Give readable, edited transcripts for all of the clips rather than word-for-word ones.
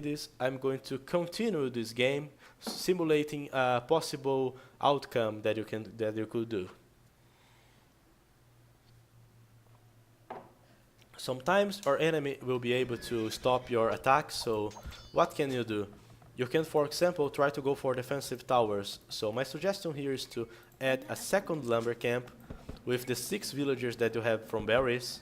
this, I'm going to continue this game simulating a possible outcome that you could do. Sometimes our enemy will be able to stop your attacks, so what can you do? You can, for example, try to go for defensive towers. So my suggestion here is to add a second lumber camp with the 6 villagers that you have from berries.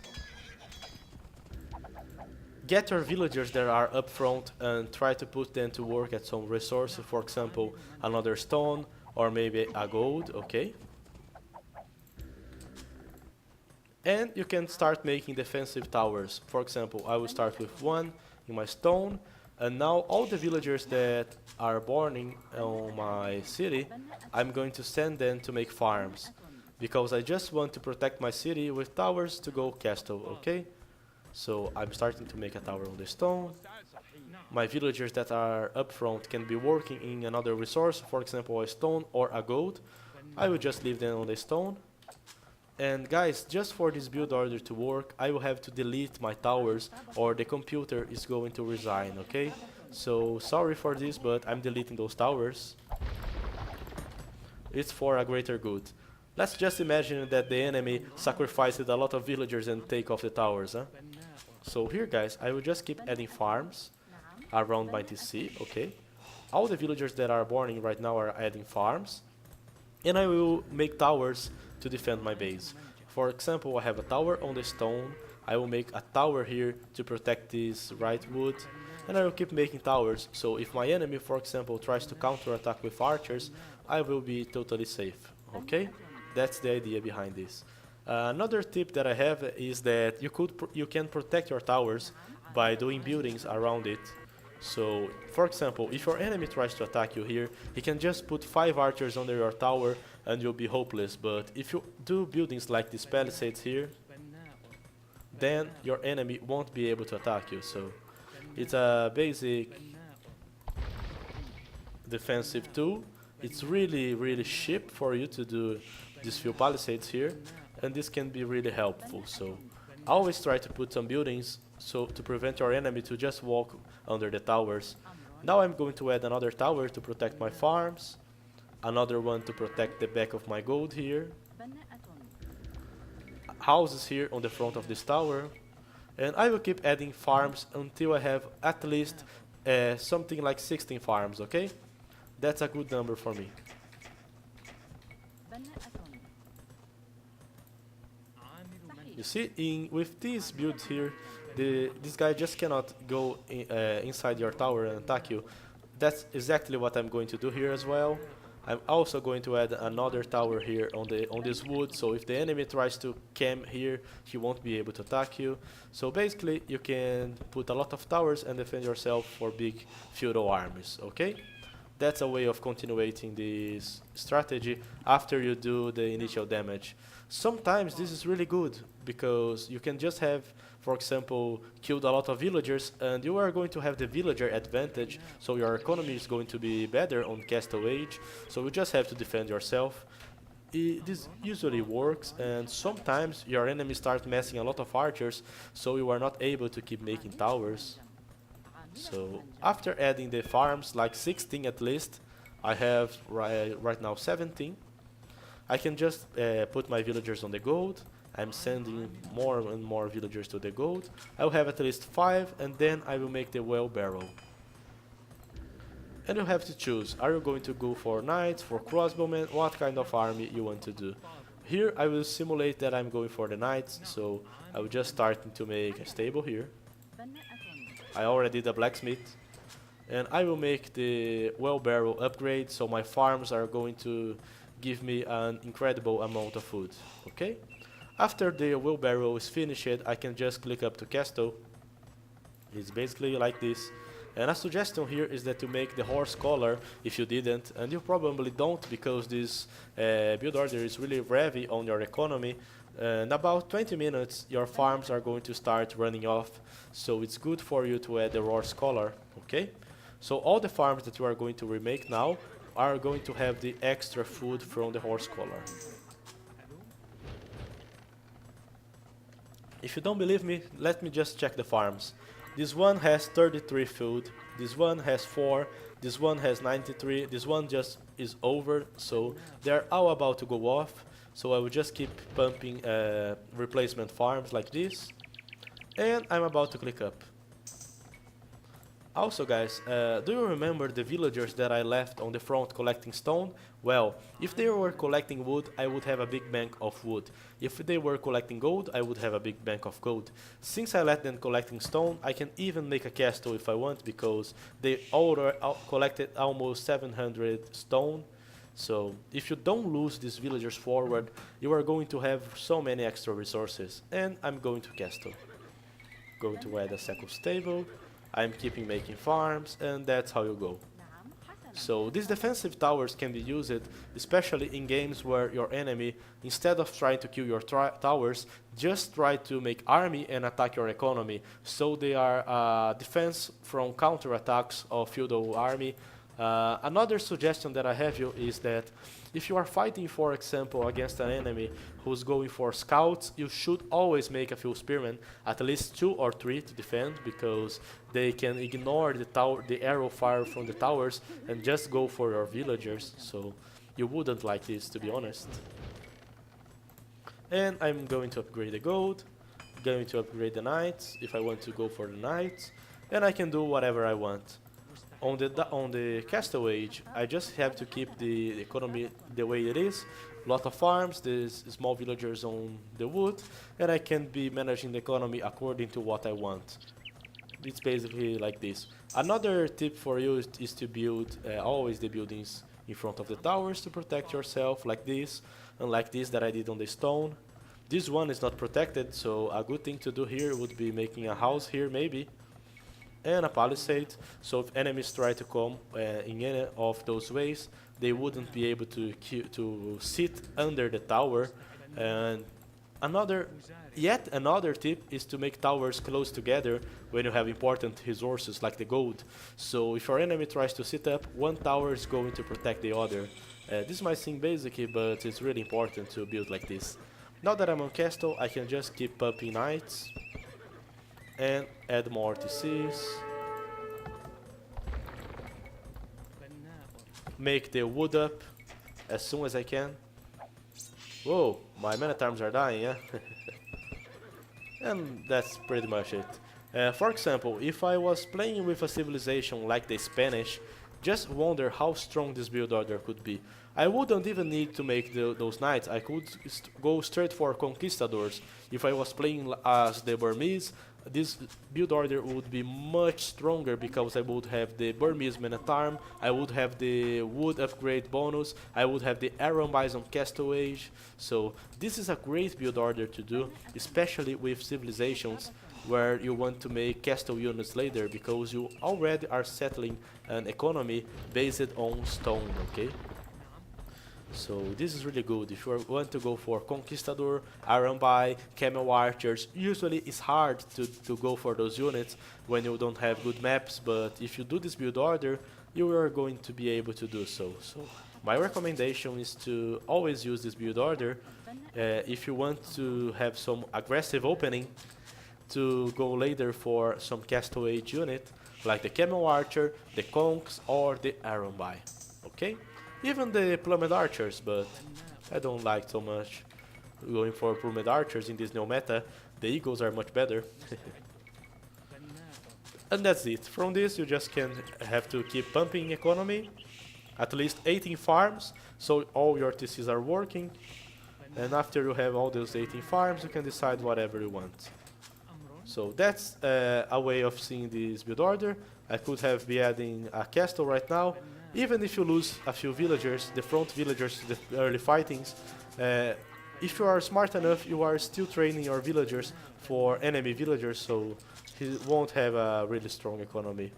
Get your villagers that are up front and try to put them to work at some resources, for example, another stone or maybe a gold, okay? And you can start making defensive towers. For example, I will start with one in my stone, and now all the villagers that are born on my city, I'm going to send them to make farms. Because I just want to protect my city with towers to go castle, okay? So I'm starting to make a tower on the stone. My villagers that are up front can be working in another resource, for example a stone or a gold. I will just leave them on the stone. And guys, just for this build order to work, I will have to delete my towers or the computer is going to resign, okay? So sorry for this, but I'm deleting those towers. It's for a greater good. Let's just imagine that the enemy sacrificed a lot of villagers and take off the towers, huh? So here guys, I will just keep adding farms around my TC, okay? All the villagers that are born right now are adding farms. And I will make towers to defend my base. For example, I have a tower on the stone. I will make a tower here to protect this right wood. And I will keep making towers, so if my enemy, for example, tries to counterattack with archers, I will be totally safe, okay? That's the idea behind this. Another tip that I have is that you can protect your towers by doing buildings around it. So, for example, if your enemy tries to attack you here, he can just put 5 archers under your tower and you'll be hopeless. But if you do buildings like these palisades here, then your enemy won't be able to attack you. So, it's a basic defensive tool. It's really cheap for you to do these few palisades here, and this can be really helpful. So always try to put some buildings so to prevent your enemy to just walk under the towers. Now I'm going to add another tower to protect my farms, another one to protect the back of my gold here, houses here on the front of this tower, and I will keep adding farms until I have at least something like 16 farms, okay? That's a good number for me. You see, with this build here, this guy just cannot go inside your tower and attack you. That's exactly what I'm going to do here as well. I'm also going to add another tower here on this wood, so if the enemy tries to camp here, he won't be able to attack you. So basically, you can put a lot of towers and defend yourself for big feudal armies, okay? That's a way of continuating this strategy after you do the initial damage. Sometimes this is really good because you can just have, for example, killed a lot of villagers and you are going to have the villager advantage, so your economy is going to be better on Castle Age, so you just have to defend yourself. This usually works, and sometimes your enemy starts massing a lot of archers, so you are not able to keep making towers. So after adding the farms, like 16 at least, I have right now 17. I can just put my villagers on the gold. I'm sending more and more villagers to the gold. I will have at least 5, and then I will make the well barrel. And you have to choose, are you going to go for knights, for crossbowmen, what kind of army you want to do. Here I will simulate that I'm going for the knights, so I will just start to make a stable here. I already did a blacksmith, and I will make the well barrel upgrade, so my farms are going to give me an incredible amount of food, okay? After the wheelbarrow is finished, I can just click up to castle. It's basically like this. And a suggestion here is that you make the horse collar if you didn't, and you probably don't because this build order is really heavy on your economy. In about 20 minutes your farms are going to start running off, so it's good for you to add the horse collar, okay? So all the farms that you are going to remake now are going to have the extra food from the horse collar. If you don't believe me, let me just check the farms. This one has 33 food, this one has 4, this one has 93, this one just is over, so they're all about to go off. So I will just keep pumping replacement farms like this, and I'm about to click up. Also guys, do you remember the villagers that I left on the front collecting stone? Well, if they were collecting wood, I would have a big bank of wood. If they were collecting gold, I would have a big bank of gold. Since I let them collecting stone, I can even make a castle if I want, because they already collected almost 700 stone. So if you don't lose these villagers forward, you are going to have so many extra resources. And I'm going to castle. Going to add a second stable. I'm keeping making farms, and that's how you go. So these defensive towers can be used especially in games where your enemy, instead of trying to kill your towers, just try to make army and attack your economy. So they are defense from counterattacks of feudal army. Another suggestion that I have you is that if you are fighting, for example, against an enemy who's going for scouts, you should always make a few spearmen, at least 2 or 3 to defend, because they can ignore the arrow fire from the towers and just go for your villagers. So you wouldn't like this, to be honest. And I'm going to upgrade the gold, going to upgrade the knights if I want to go for the knights, and I can do whatever I want. On the castle age, I just have to keep the economy the way it is. Lot of farms, there's small villagers on the wood, and I can be managing the economy according to what I want. It's basically like this. Another tip for you is to build always the buildings in front of the towers to protect yourself, like this, and like this that I did on the stone. This one is not protected, so a good thing to do here would be making a house here maybe, and a palisade, so if enemies try to come in any of those ways, they wouldn't be able to sit under the tower. And yet another tip is to make towers close together when you have important resources like the gold. So if your enemy tries to sit up, one tower is going to protect the other. This might seem basic, but it's really important to build like this. Now that I'm on castle, I can just keep pumping knights and add more TCs. Make the wood up as soon as I can. Whoa, my men-at-arms are dying, yeah? And that's pretty much it. For example, if I was playing with a civilization like the Spanish, just wonder how strong this build order could be. I wouldn't even need to make those knights, I could go straight for conquistadors. If I was playing as the Burmese, this build order would be much stronger because I would have the Burmese men-at-arm, I would have the wood upgrade bonus, I would have the Iron Bison Castle Age. So this is a great build order to do, especially with civilizations where you want to make castle units later, because you already are settling an economy based on stone, okay? So this is really good. If you want to go for Conquistador, Iron Buy, Camel Archers, usually it's hard to go for those units when you don't have good maps, but if you do this build order, you are going to be able to do so. So my recommendation is to always use this build order if you want to have some aggressive opening, to go later for some Castle Age unit, like the Camel Archer, the Conks, or the Iron Buy, okay? Even the Plumed Archers, but I don't like so much going for Plumed Archers in this new meta. The Eagles are much better. And that's it. From this you just have to keep pumping economy, at least 18 farms, so all your TCs are working. And after you have all those 18 farms, you can decide whatever you want. So that's a way of seeing this build order. I could have been adding a castle right now. Even if you lose a few villagers, the front villagers to the early fightings, if you are smart enough, you are still training your villagers for enemy villagers, so he won't have a really strong economy.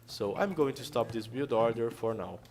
So I'm going to stop this build order for now.